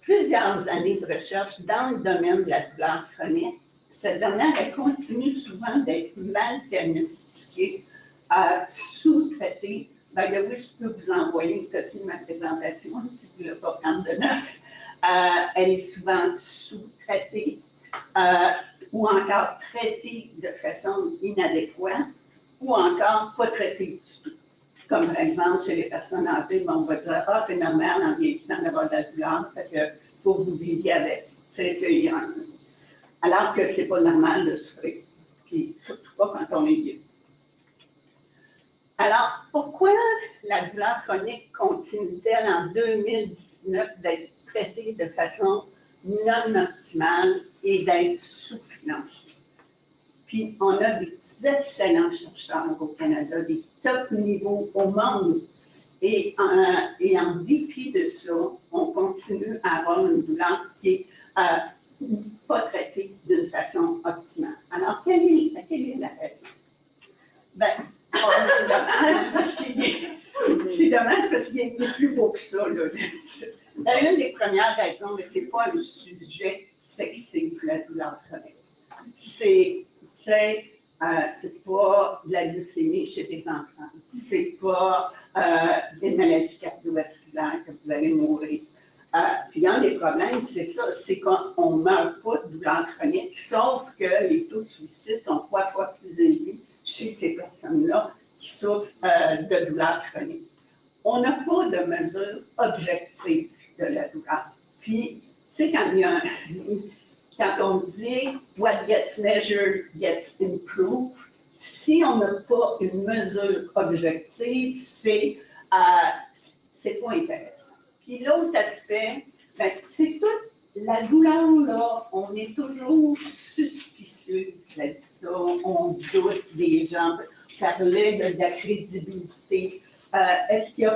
plusieurs années de recherche dans le domaine de la douleur chronique. Cette dernière, elle continue souvent d'être mal diagnostiquée, sous-traitée. Ben, oui, je peux vous envoyer une copie de ma présentation si vous ne voulez pas prendre de notes. Elle est souvent sous-traitée ou encore traitée de façon inadéquate ou encore pas traitée du tout. Comme par exemple, chez les personnes âgées, on va dire « Ah, c'est normal en vieillissant d'avoir de la douleur, fait que faut que vous viviez avec. » Alors que c'est pas normal de souffrir, puis surtout pas quand on est vieux. Alors, pourquoi la douleur chronique continue-t-elle en 2019 d'être traitée de façon non optimale et d'être sous-financée? Puis, on a des excellents chercheurs au Canada, des top niveaux au monde. Et en dépit de ça, on continue à avoir une douleur qui est pas traitée d'une façon optimale. Alors, quelle est la raison? Ben, c'est dommage parce qu'il est plus beau que ça. Là. Une des premières raisons, mais ce n'est pas un sujet sexy, la douleur chronique. C'est pas de la leucémie chez des enfants. C'est pas des maladies cardiovasculaires que vous allez mourir. Puis un des problèmes, c'est ça, c'est qu'on ne meurt pas de douleur chronique, sauf que les taux de suicide sont 3 fois plus élevés chez ces personnes-là qui souffrent de douleur chronique. On n'a pas de mesure objective de la douleur. Puis, tu sais, quand on dit « what gets measured gets improved », si on n'a pas une mesure objective, c'est pas intéressant. Puis l'autre aspect, ben, c'est toute la douleur, là, on est toujours suspicieux de ça, on doute des gens, on parlait de la crédibilité. Est-ce qu'il y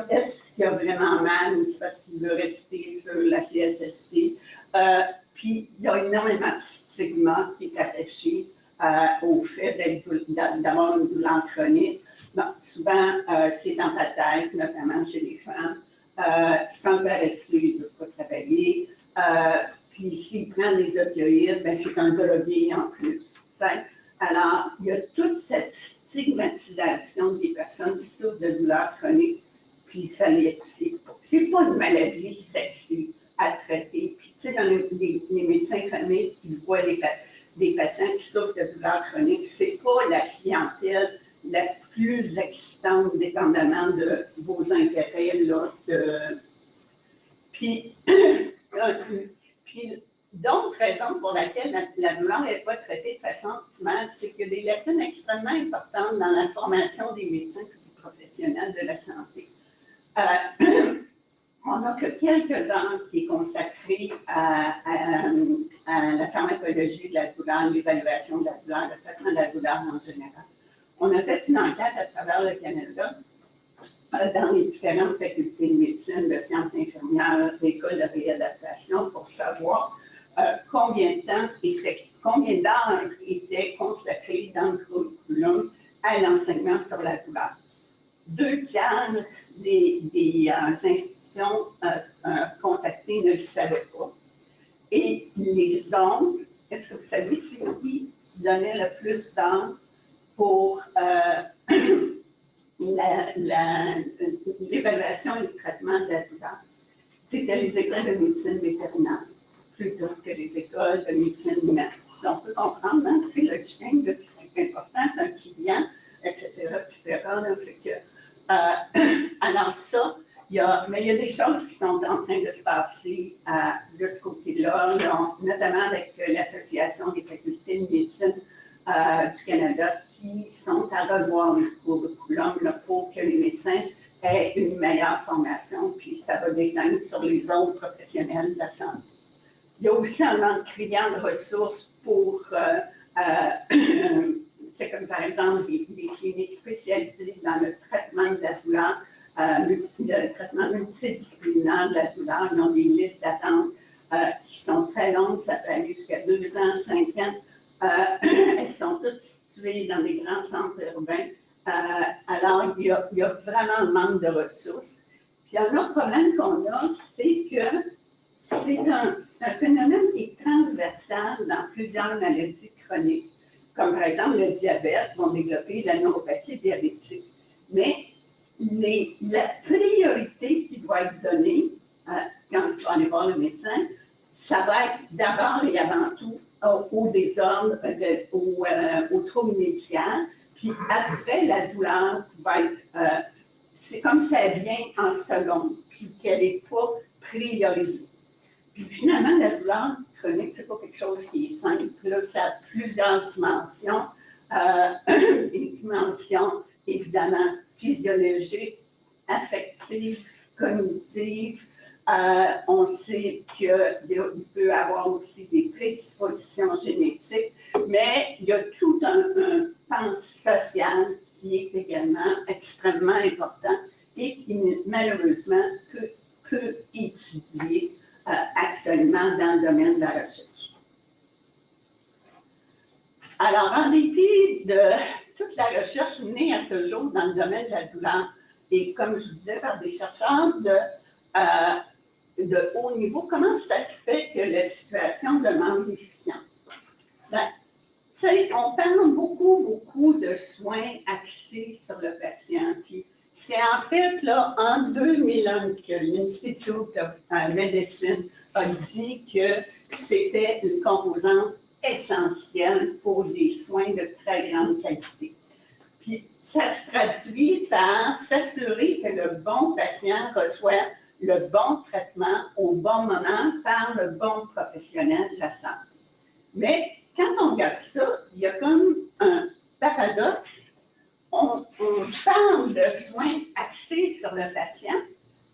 a vraiment mal ou c'est parce qu'il veut rester sur la CSST? Puis, il y a énormément de stigma qui est attaché au fait d'avoir une douleur chronique. Bon, souvent, c'est dans ta tête, notamment chez les femmes. C'est un paresseux, il ne veut pas travailler. Puis, s'il prend des opioïdes, ben, c'est un drogué en plus. T'sais. Alors, il y a toute cette stigmatisation des personnes qui souffrent de douleurs chroniques, puis ça c'est pas une maladie sexy à traiter. Puis, tu sais, dans les médecins chroniques qui voient des patients qui souffrent de douleurs chroniques, c'est pas la clientèle la plus excitante, dépendamment de vos intérêts. Là, Puis, d'autres raisons pour lesquelles la douleur n'est pas traitée de façon optimale, c'est qu'il y a des lacunes extrêmement importantes dans la formation des médecins et des professionnels de la santé. On n'a que quelques heures qui est consacré à la pharmacologie de la douleur, l'évaluation de la douleur, le traitement de la douleur en général. On a fait une enquête à travers le Canada dans les différentes facultés de médecine, de sciences infirmières, d'écoles de réadaptation pour savoir combien d'heures étaient consacrés dans le curriculum à l'enseignement sur la douleur. 2 tiers des institutions contactées ne le savaient pas. Et les autres, est-ce que vous savez c'est qui donnait le plus d'heures pour l'évaluation et le traitement de la douleur? C'était les écoles de médecine vétérinaire, plutôt que les écoles de médecine humaine. Donc, on peut comprendre, hein, c'est le chien, c'est important, c'est un client, etc. Là, fait que, alors ça, mais il y a des choses qui sont en train de se passer de ce côté-là, notamment avec l'Association des facultés de médecine du Canada qui sont à revoir le curriculum pour que les médecins aient une meilleure formation, puis ça va déteindre sur les autres professionnels de la santé. Il y a aussi un manque criant de ressources pour, c'est comme par exemple des cliniques spécialisées dans le traitement de la douleur, le traitement multidisciplinaire de la douleur. Ils ont des listes d'attente qui sont très longues, ça peut aller jusqu'à 2 ans, 5 ans. Elles sont toutes situées dans des grands centres urbains. Alors, il y a vraiment un manque de ressources. Puis un autre problème qu'on a, c'est que c'est un phénomène qui est transversal dans plusieurs maladies chroniques, comme par exemple le diabète, vont développer la neuropathie diabétique. Mais la priorité qui doit être donnée quand tu vas aller voir le médecin, ça va être d'abord et avant tout au désordre, au trouble médical, puis après, la douleur va être, c'est comme ça vient en seconde, puis qu'elle n'est pas priorisée. Puis finalement, la douleur chronique, c'est pas quelque chose qui est simple. Là, ça a plusieurs dimensions. Des dimensions, évidemment, physiologiques, affectives, cognitives. On sait qu'il peut y avoir aussi des prédispositions génétiques, mais il y a tout un pan social qui est également extrêmement important et qui, malheureusement, peut étudier actuellement dans le domaine de la recherche. Alors, en dépit de toute la recherche menée à ce jour dans le domaine de la douleur, et comme je vous disais, par des chercheurs de haut niveau, comment ça se fait que la situation demeure déficiente? Ben, on parle beaucoup de soins axés sur le patient. Puis c'est en fait là, en 2001 que l'Institute of Medicine a dit que c'était une composante essentielle pour des soins de très grande qualité. Puis ça se traduit par s'assurer que le bon patient reçoit le bon traitement au bon moment par le bon professionnel de la santé. Mais quand on regarde ça, il y a comme un paradoxe. On parle de soins axés sur le patient,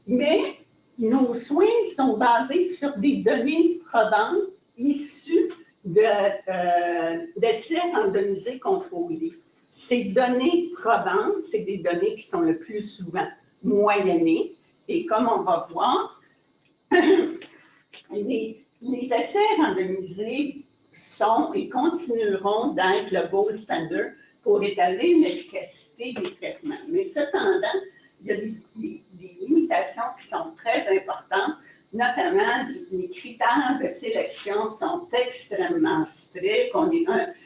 mais nos soins sont basés sur des données probantes issues d'essais randomisés contrôlés. Ces données probantes, c'est des données qui sont le plus souvent moyennées. Et comme on va voir, les essais randomisés sont et continueront d'être le gold standard pour établir l'efficacité des traitements. Mais cependant, il y a des limitations qui sont très importantes, notamment les critères de sélection sont extrêmement stricts.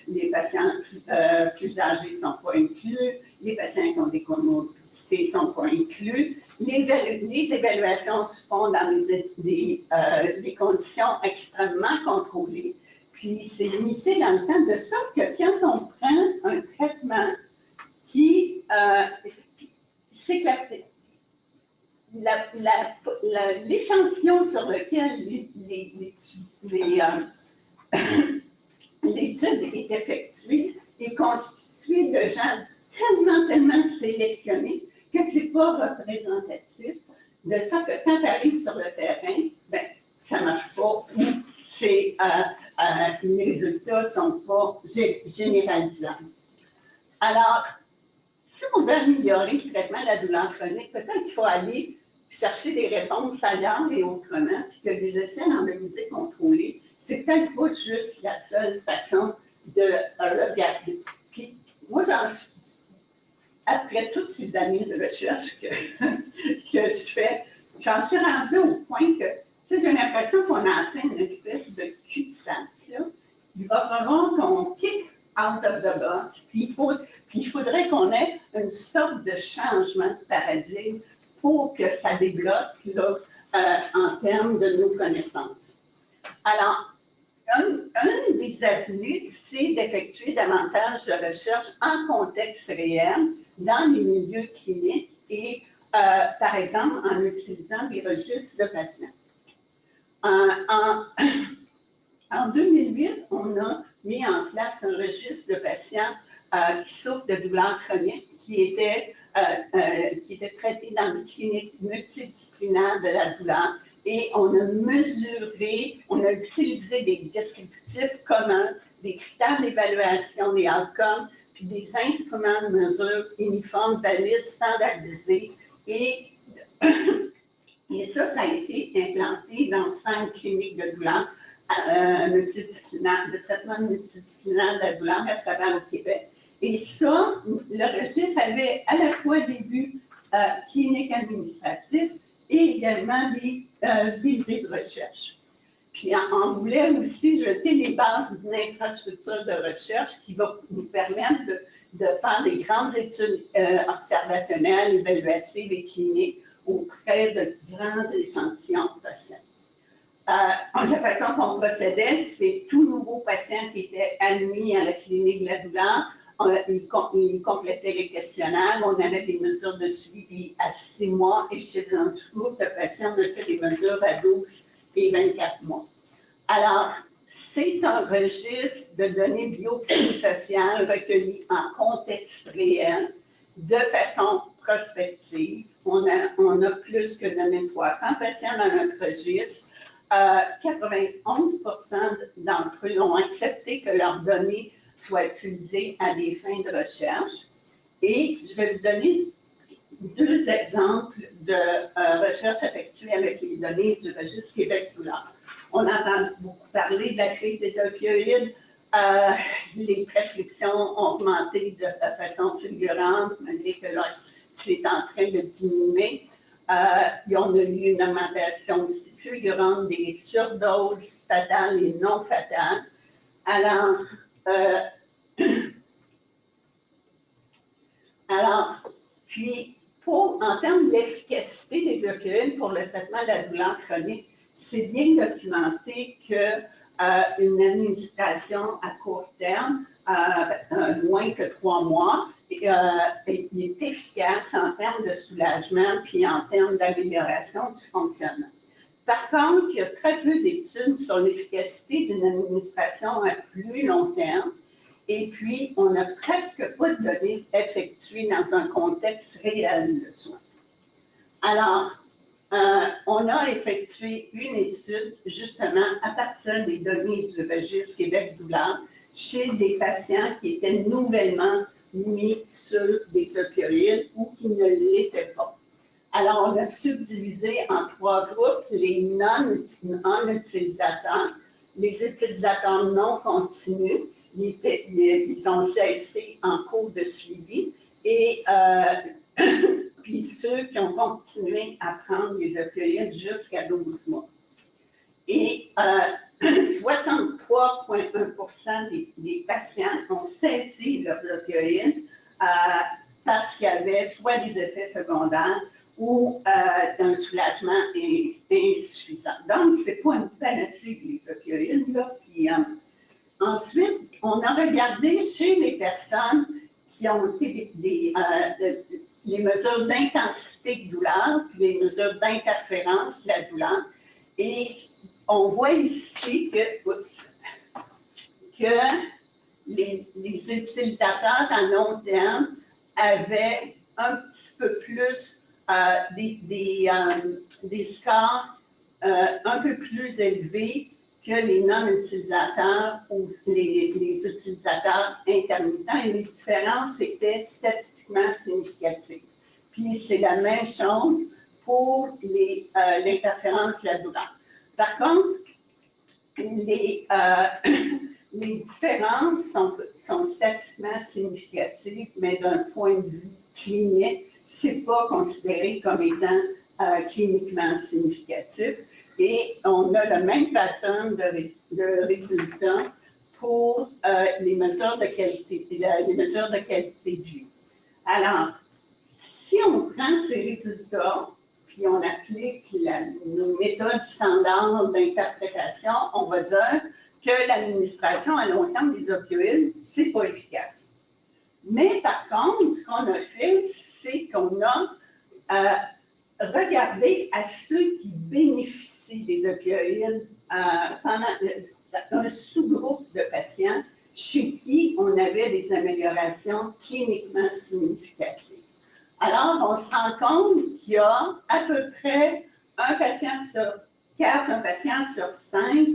Les patients plus âgés ne sont pas inclus, les patients qui ont des comorbidités ne sont pas inclus. Les évaluations se font dans des conditions extrêmement contrôlées. Puis c'est limité dans le temps, de sorte que quand on prend un traitement qui... c'est que l'échantillon sur lequel l'étude est effectuée est constitué de gens tellement sélectionnés que ce n'est pas représentatif, de sorte que quand tu arrives sur le terrain, ben, ça ne marche pas ou les résultats ne sont pas généralisants. Alors, si on veut améliorer le traitement de la douleur chronique, peut-être qu'il faut aller chercher des réponses ailleurs et autrement, puis que les essais randomisés contrôlés, c'est peut-être pas juste la seule façon de regarder. Puis moi, après toutes ces années de recherche que je fais, j'en suis rendue au point que, tu sais, j'ai l'impression qu'on a atteint une espèce de cul-de-sac, là. Il va falloir qu'on kick out of the box, puis il faudrait qu'on ait une sorte de changement de paradigme pour que ça débloque là, en termes de nos connaissances. Alors, une des avenues, c'est d'effectuer davantage de recherche en contexte réel dans les milieux cliniques et, par exemple, en utilisant des registres de patients. En 2008, on a mis en place un registre de patients qui souffrent de douleurs chroniques qui était traité dans une clinique multidisciplinaire de la douleur. Et on a mesuré, on a utilisé des descriptifs communs, des critères d'évaluation des outcomes, puis des instruments de mesure uniformes, valides, standardisés. Et ça a été implanté dans 5 cliniques de douleur de traitement multidisciplinaire de la douleur à travers le Québec. Et ça, le registre avait à la fois des buts cliniques administratifs et également des visées de recherche. Puis on voulait aussi jeter les bases d'une infrastructure de recherche qui va nous permettre de faire des grandes études observationnelles, évaluatives et cliniques auprès de grands échantillons de patients. La façon qu'on procédait, c'est tout nouveau patient qui était admis à la clinique de la douleur, il complétait les questionnaires, on avait des mesures de suivi à 6 mois et chez un groupe de patients, on a fait des mesures à 12 et 24 mois. Alors, c'est un registre de données biopsychosociales recueillies en contexte réel, de façon prospective. On a plus que 9300 patients dans notre registre. 91% d'entre eux ont accepté que leurs données soient utilisées à des fins de recherche. Et je vais vous donner 2 exemples de recherches effectuées avec les données du registre Québec-Douleur. On entend beaucoup parler de la crise des opioïdes. Les prescriptions ont augmenté de façon fulgurante, malgré que là, c'est en train de diminuer. On a eu une augmentation aussi fulgurante des surdoses fatales et non fatales. Puis, en termes d'efficacité des opioïdes pour le traitement de la douleur chronique, c'est bien documenté qu'une administration à court terme, moins que 3 mois, est efficace en termes de soulagement puis en termes d'amélioration du fonctionnement. Par contre, il y a très peu d'études sur l'efficacité d'une administration à plus long terme. Et puis, on n'a presque pas de données effectuées dans un contexte réel de soins. Alors, on a effectué une étude, justement, à partir des données du registre Québec-Douleur, chez des patients qui étaient nouvellement mis sur des opioïdes ou qui ne l'étaient pas. Alors, on a subdivisé en 3 groupes, les non-utilisateurs, les utilisateurs non continus, ils ont cessé en cours de suivi, et puis ceux qui ont continué à prendre les opioïdes jusqu'à 12 mois. Et 63,1% des patients ont cessé leurs opioïdes parce qu'il y avait soit des effets secondaires ou un soulagement insuffisant. Donc, ce n'est pas une panacée les opioïdes, là. Puis, ensuite, on a regardé chez les personnes qui ont été les mesures d'intensité de douleur, puis les mesures d'interférence de la douleur. Et on voit ici que les utilisateurs à long terme avaient un petit peu plus des scores un peu plus élevés que les non-utilisateurs ou les utilisateurs intermittents. Et les différences étaient statistiquement significatives. Puis c'est la même chose pour l'interférence de la douleur. Par contre, les différences sont statistiquement significatives, mais d'un point de vue clinique, ce n'est pas considéré comme étant cliniquement significatif. Et on a le même pattern de résultats pour les mesures de qualité de vie. Alors, si on prend ces résultats, puis on applique nos méthodes standards d'interprétation, on va dire que l'administration à long terme des opioïdes, c'est pas efficace. Mais par contre, ce qu'on a fait, c'est qu'on a regardé à ceux qui bénéficient des opioïdes pendant un sous-groupe de patients chez qui on avait des améliorations cliniquement significatives. Alors, on se rend compte qu'il y a à peu près un patient sur 4, un patient sur 5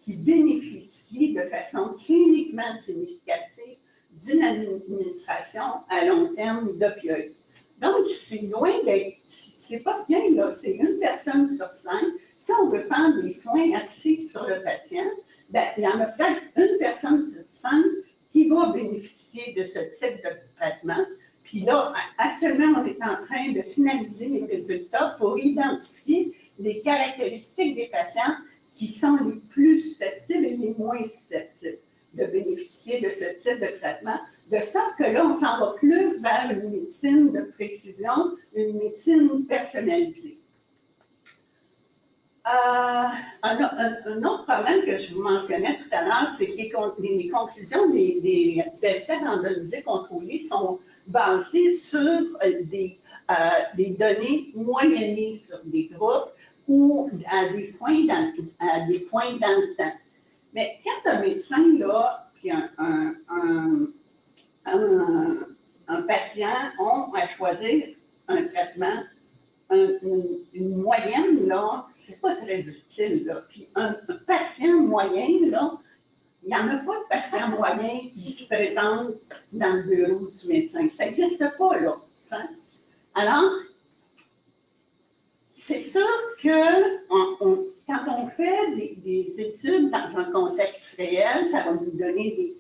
qui bénéficie de façon cliniquement significative d'une administration à long terme d'opioïdes. Donc, c'est loin d'être, c'est pas bien, là, c'est une personne sur 5. Si on veut faire des soins axés sur le patient, bien, il y en a peut-être une personne sur 5 qui va bénéficier de ce type de traitement. Puis là, actuellement, on est en train de finaliser les résultats pour identifier les caractéristiques des patients qui sont les plus susceptibles et les moins susceptibles de bénéficier de ce type de traitement, de sorte que là, on s'en va plus vers une médecine de précision, une médecine personnalisée. Un autre problème que je vous mentionnais tout à l'heure, c'est que les conclusions des essais randomisés contrôlés sont basées sur des données moyennées sur des groupes ou à des points dans le temps. Mais quand un médecin, là, puis un patient ont à choisir un traitement, une moyenne, là, c'est pas très utile, là. Puis un patient moyen, là, il n'y en a pas de patient moyen qui se présente dans le bureau du médecin. Ça n'existe pas, là. Hein? Alors, c'est sûr que quand on fait des études dans un contexte réel, ça va nous donner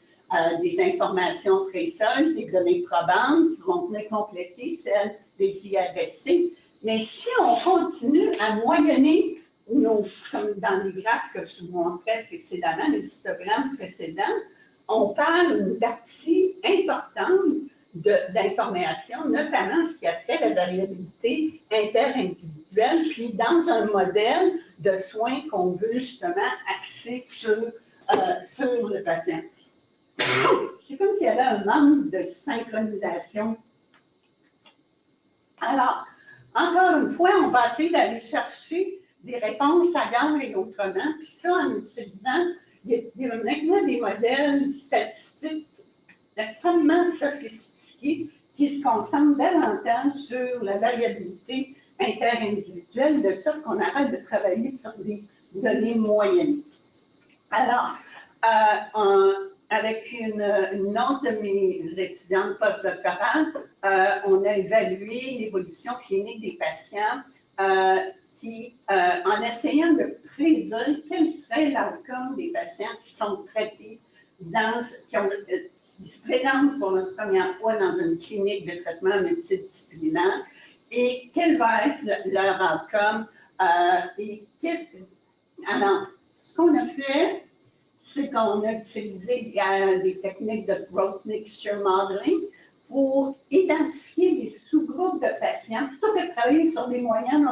des informations précieuses, des données probantes qui vont venir compléter celles des IRSC. Mais si on continue à moyenner comme dans les graphes que je vous montrais précédemment, les histogrammes précédents, on parle d'une partie importante d'informations, notamment ce qui a trait à la variabilité interindividuelle, puis dans un modèle de soins qu'on veut justement axer sur le patient. C'est comme s'il y avait un manque de synchronisation. Alors, encore une fois, on va essayer d'aller chercher des réponses ailleurs et autrement, puis ça en utilisant maintenant des modèles statistiques extrêmement sophistiqués qui se concentrent davantage sur la variabilité interindividuelle, de sorte qu'on arrête de travailler sur des données moyennes. Alors, avec une autre de mes étudiantes postdoctorales, on a évalué l'évolution clinique des patients en essayant de prédire quel serait l'outcome des patients qui sont traités, qui se présentent pour la première fois dans une clinique de traitement multidisciplinaire et quel va être leur outcome. Alors, ce qu'on a fait, c'est qu'on a utilisé des techniques de growth mixture modeling pour identifier les sous-groupes de patients. Plutôt que de travailler sur des moyennes,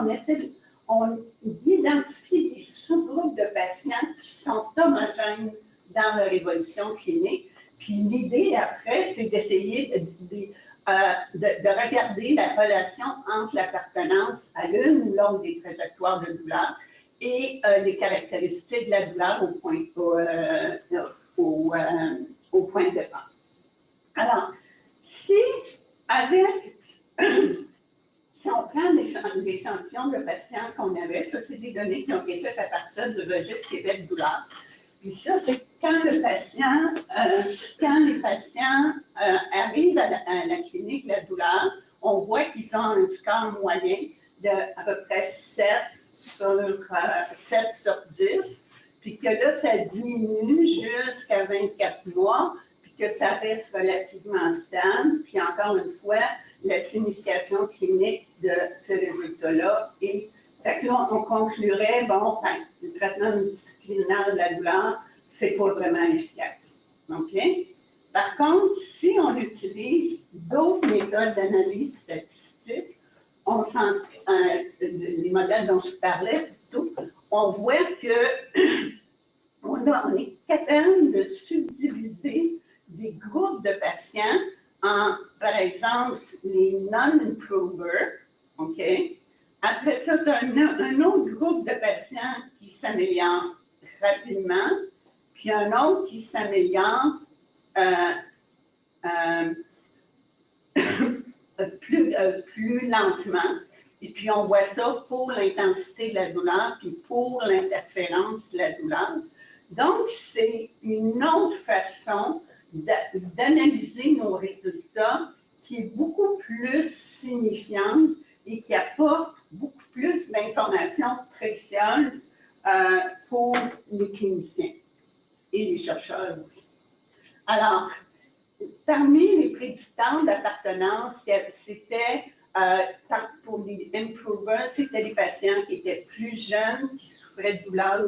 on identifie des sous-groupes de patients qui sont homogènes dans leur évolution clinique. Puis l'idée après, c'est d'essayer de regarder la relation entre l'appartenance à l'une ou l'autre des trajectoires de douleur et les caractéristiques de la douleur au point de départ. Alors, si on prend l'échantillon de patients qu'on avait, ça c'est des données qui ont été faites à partir du registre Québec douleur. Puis ça, c'est quand les patients arrivent à la clinique de la douleur, on voit qu'ils ont un score moyen de à peu près 7 sur 10, puis que là, ça diminue jusqu'à 24 mois, puis que ça reste relativement stable. Puis encore une fois, la signification clinique de ces résultats-là est. Fait que là, on conclurait, bon, le traitement multidisciplinaire de la douleur, c'est pas vraiment efficace. OK? Par contre, si on utilise d'autres méthodes d'analyse statistique, les modèles dont je parlais plutôt, on voit que on est capable de subdiviser des groupes de patients en, par exemple, les non-improvers, OK? Après ça, tu as un autre groupe de patients qui s'améliorent rapidement, puis un autre qui s'améliore plus lentement. Et puis, on voit ça pour l'intensité de la douleur, puis pour l'interférence de la douleur. Donc, c'est une autre façon d'analyser nos résultats qui est beaucoup plus signifiante et qui apporte beaucoup plus d'informations précieuses pour les cliniciens et les chercheurs aussi. Alors, parmi les prédicteurs d'appartenance, c'était pour les improvers, c'était les patients qui étaient plus jeunes, qui souffraient de douleurs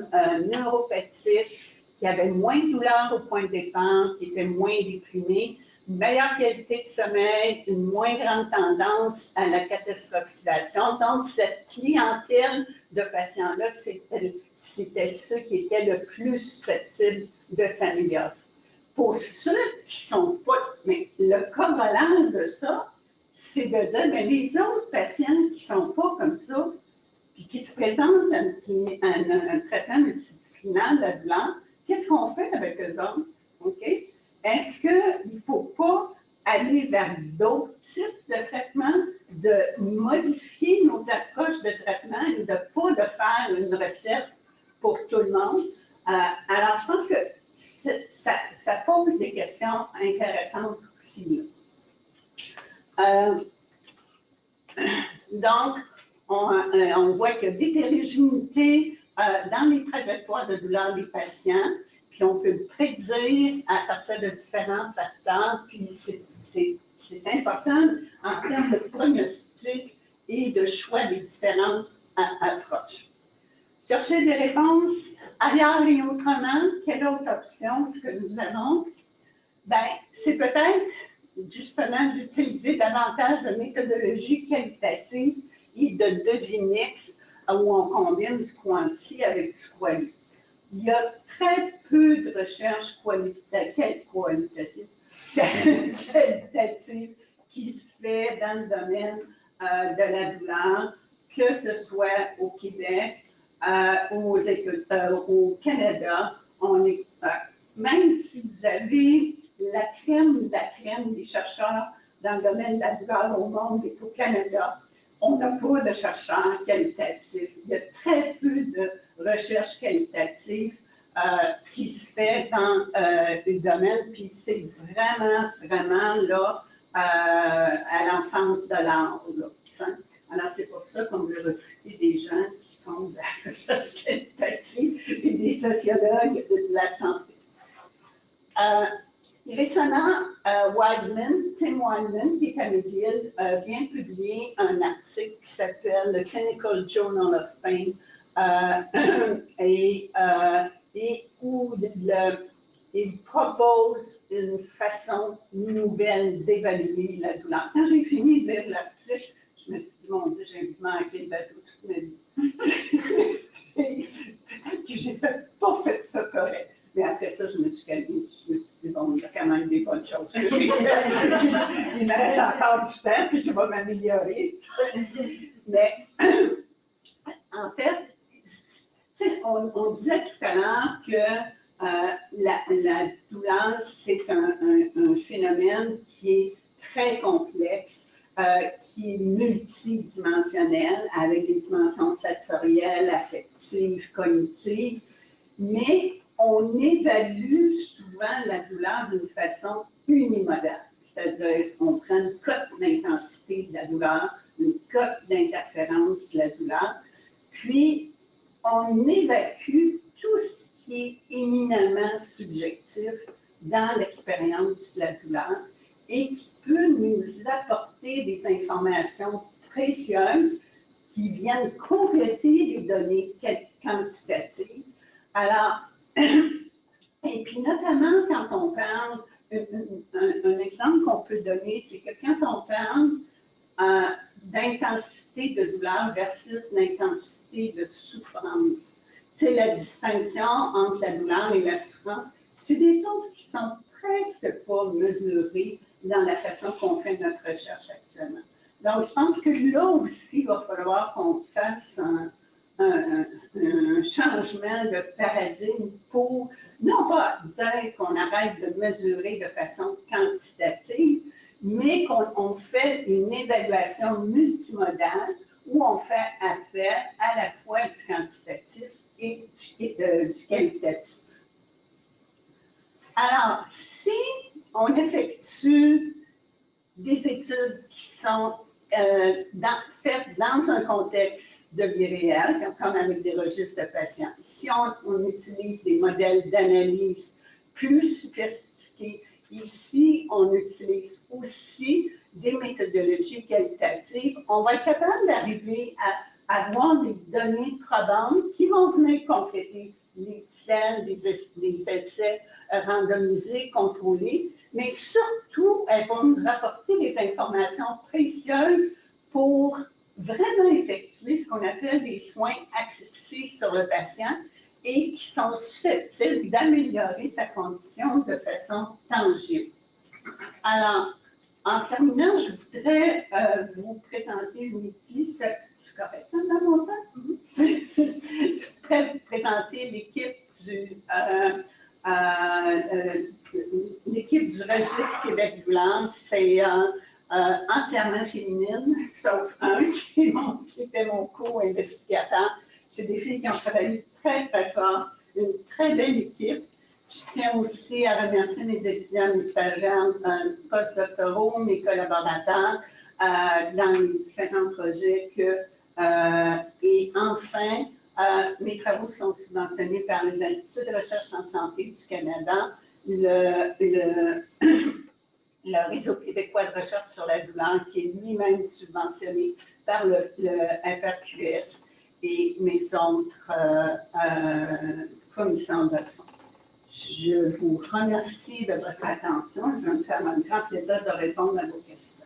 neuropathiques, qui avaient moins de douleurs au point de départ, qui étaient moins déprimés, une meilleure qualité de sommeil, une moins grande tendance à la catastrophisation. Donc, cette clientèle de patients-là, c'était ceux qui étaient le plus susceptibles de s'améliorer. Pour ceux qui ne sont pas, mais le corollaire de ça, c'est de dire, mais les autres patients qui ne sont pas comme ça, puis qui se présentent à un traitement multidisciplinaire de la douleur, qu'est-ce qu'on fait avec eux autres? Okay? Est-ce qu'il ne faut pas aller vers d'autres types de traitements, de modifier nos approches de traitement et de ne pas de faire une recette pour tout le monde? Alors, je pense que ça pose des questions intéressantes aussi. Donc, on voit qu'il y a des hétérogénéités dans les trajectoires de douleur des patients, puis on peut le prédire à partir de différents facteurs, puis c'est important en termes de pronostic et de choix des différentes approches. Chercher des réponses ailleurs et autrement, quelle autre option est-ce que nous avons? Bien, c'est peut-être justement d'utiliser davantage de méthodologies qualitatives et de devinex où on combine du quanti avec du quali. Il y a très peu de recherches qualitatives qui se fait dans le domaine de la douleur, que ce soit au Québec, au Canada. Même si vous avez la crème des chercheurs dans le domaine de la douleur au monde et au Canada, on n'a pas de chercheurs qualitatifs. Il y a très peu de recherche qualitative qui se fait dans le domaine, puis c'est vraiment là à l'enfance de l'art. Alors, c'est pour ça qu'on veut recruter des gens qui font de la recherche qualitative et des sociologues de la santé. Récemment, Tim Wildman, qui est à McGill, vient de publier un article qui s'appelle le Clinical Journal of Pain et où il propose une façon nouvelle d'évaluer la douleur. Quand j'ai fini de lire l'article, je me suis dit, mon Dieu, j'ai manqué le bateau toute ma vie. Peut-être que j'ai pas fait ça correct. Mais après ça, je me suis calmée. Je me suis dit, bon, il y a quand même des bonnes choses que j'ai faites. Il me reste encore du temps, puis je vais m'améliorer. Mais en fait, on disait tout à l'heure que la douleur, c'est un phénomène qui est très complexe, qui est multidimensionnel, avec des dimensions sensorielles, affectives, cognitives, mais on évalue souvent la douleur d'une façon unimodale, c'est-à-dire qu'on prend une cote d'intensité de la douleur, une cote d'interférence de la douleur, puis on évacue tout ce qui est éminemment subjectif dans l'expérience de la douleur et qui peut nous apporter des informations précieuses qui viennent compléter les données quantitatives. Alors, et puis notamment quand on parle, un exemple qu'on peut donner, c'est que quand on parle d'intensité de douleur versus l'intensité de souffrance, c'est la distinction entre la douleur et la souffrance. C'est des choses qui sont presque pas mesurées dans la façon qu'on fait notre recherche actuellement. Donc, je pense que là aussi, il va falloir qu'on fasse un changement de paradigme pour, non pas dire qu'on arrête de mesurer de façon quantitative, mais qu'on fait une évaluation multimodale où on fait appel à la fois du quantitatif et du qualitatif. Alors, si on effectue des études qui sont faites dans un contexte de vie réelle, comme avec des registres de patients, si on utilise des modèles d'analyse plus sophistiqués Ici, on utilise aussi des méthodologies qualitatives. On va être capable d'arriver à avoir des données probantes qui vont venir compléter les dizaines, des essais randomisés, contrôlés, mais surtout, elles vont nous apporter des informations précieuses pour vraiment effectuer ce qu'on appelle des soins axés sur le patient et qui sont susceptibles d'améliorer sa condition de façon tangible. Alors, en terminant, je voudrais vous présenter une outil. C'est correct dans mon temps? Je voudrais vous présenter l'équipe du registre Québec-Doulance. C'est entièrement féminine, sauf un qui était mon co-investigateur. C'est des filles qui ont travaillé très, très fort, une très belle équipe. Je tiens aussi à remercier mes étudiants, mes stagiaires, postdoctoraux, mes collaborateurs dans les différents projets et enfin, mes travaux sont subventionnés par les Instituts de recherche en santé du Canada, le réseau québécois de recherche sur la douleur, qui est lui-même subventionné par le FRQS et mes autres fournisseurs de fonds. Je vous remercie de votre attention. Je vais me faire un grand plaisir de répondre à vos questions.